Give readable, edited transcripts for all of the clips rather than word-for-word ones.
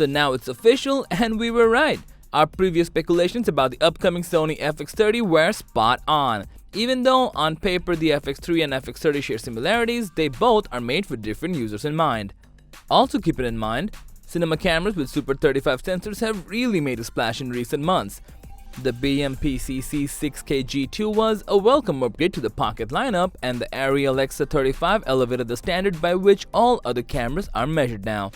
So now it's official and we were right. Our previous speculations about the upcoming Sony Fx30 were spot on. Even though on paper the Fx3 and Fx30 share similarities, they both are made for different users in mind. Also keep it in mind, cinema cameras with Super 35 sensors have really made a splash in recent months. The BMPCC6K G2 was a welcome upgrade to the Pocket lineup, and the Arri Alexa 35 elevated the standard by which all other cameras are measured now.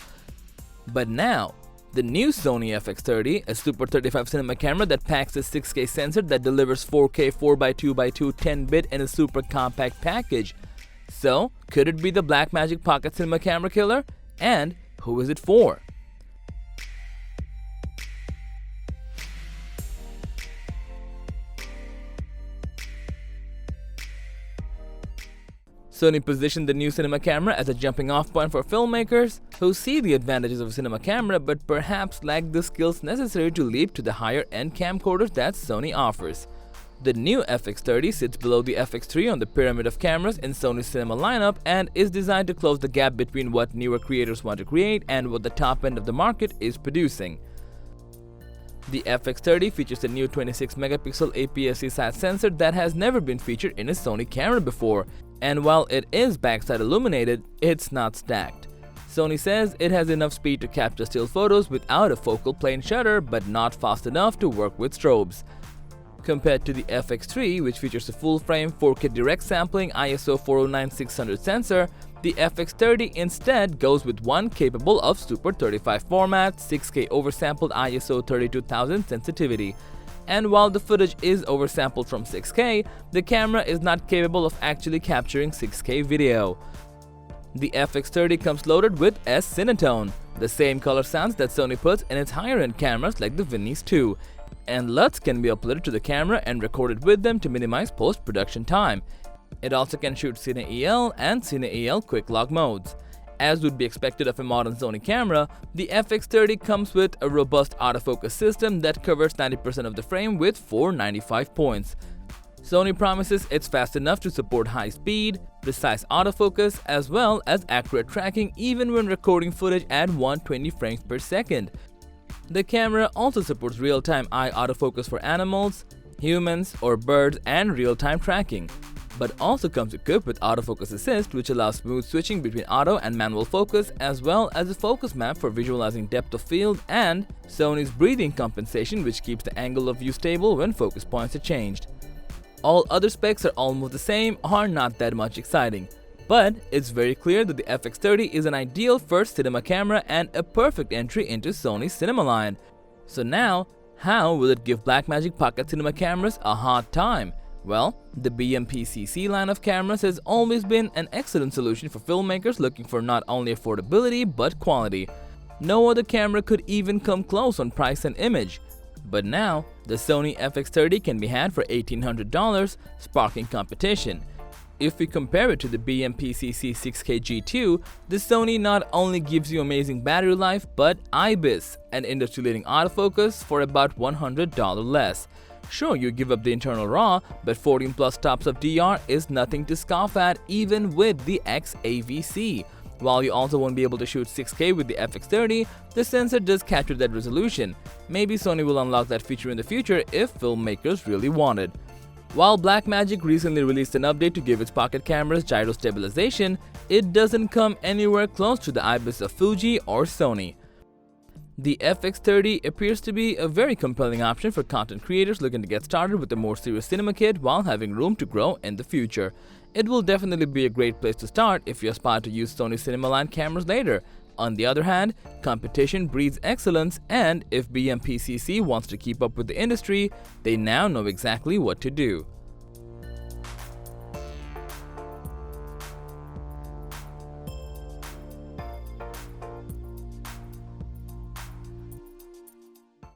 But now, the new Sony Fx30, a Super 35 cinema camera that packs a 6K sensor that delivers 4K 4x2x2 10-bit in a super compact package. So, could it be the Blackmagic Pocket Cinema camera killer? And who is it for? Sony positioned the new cinema camera as a jumping-off point for filmmakers who see the advantages of a cinema camera but perhaps lack the skills necessary to leap to the higher-end camcorders that Sony offers. The new Fx30 sits below the Fx3 on the pyramid of cameras in Sony's cinema lineup and is designed to close the gap between what newer creators want to create and what the top end of the market is producing. The Fx30 features a new 26-megapixel APS-C side sensor that has never been featured in a Sony camera before, and while it is backside illuminated, it's not stacked. Sony says it has enough speed to capture still photos without a focal plane shutter, but not fast enough to work with strobes. Compared to the Fx3, which features a full-frame 4K direct sampling ISO 409-600 sensor, the Fx30 instead goes with one capable of Super 35 format, 6K oversampled ISO 32000 sensitivity. And while the footage is oversampled from 6K, the camera is not capable of actually capturing 6K video. The Fx30 comes loaded with S-Cinetone, the same color sounds that Sony puts in its higher-end cameras like the Venice 2, and LUTs can be uploaded to the camera and recorded with them to minimize post-production time. It also can shoot Cine EL and Cine EL quick log modes. As would be expected of a modern Sony camera, the Fx30 comes with a robust autofocus system that covers 90% of the frame with 495 points. Sony promises it's fast enough to support high speed, precise autofocus, as well as accurate tracking even when recording footage at 120 frames per second. The camera also supports real-time eye autofocus for animals, humans, or birds, and real-time tracking, but also comes equipped with autofocus assist, which allows smooth switching between auto and manual focus, as well as a focus map for visualizing depth of field, and Sony's breathing compensation, which keeps the angle of view stable when focus points are changed. All other specs are almost the same or not that much exciting, but it's very clear that the Fx30 is an ideal first cinema camera and a perfect entry into Sony's cinema line. So now, how will it give Blackmagic Pocket Cinema cameras a hard time? Well, the BMPCC line of cameras has always been an excellent solution for filmmakers looking for not only affordability but quality. No other camera could even come close on price and image. But now, the Sony Fx30 can be had for $1,800, sparking competition. If we compare it to the BMPCC6K G2, the Sony not only gives you amazing battery life but IBIS, an industry-leading autofocus, for about $100 less. Sure, you give up the internal RAW, but 14 plus stops of DR is nothing to scoff at even with the XAVC. While you also won't be able to shoot 6K with the Fx30, the sensor does capture that resolution. Maybe Sony will unlock that feature in the future if filmmakers really want it. While Blackmagic recently released an update to give its pocket cameras gyro stabilization, it doesn't come anywhere close to the IBIS of Fuji or Sony. The Fx30 appears to be a very compelling option for content creators looking to get started with a more serious cinema kit while having room to grow in the future. It will definitely be a great place to start if you aspire to use Sony Cinema Line cameras later. On the other hand, competition breeds excellence, and if BMPCC wants to keep up with the industry, they now know exactly what to do.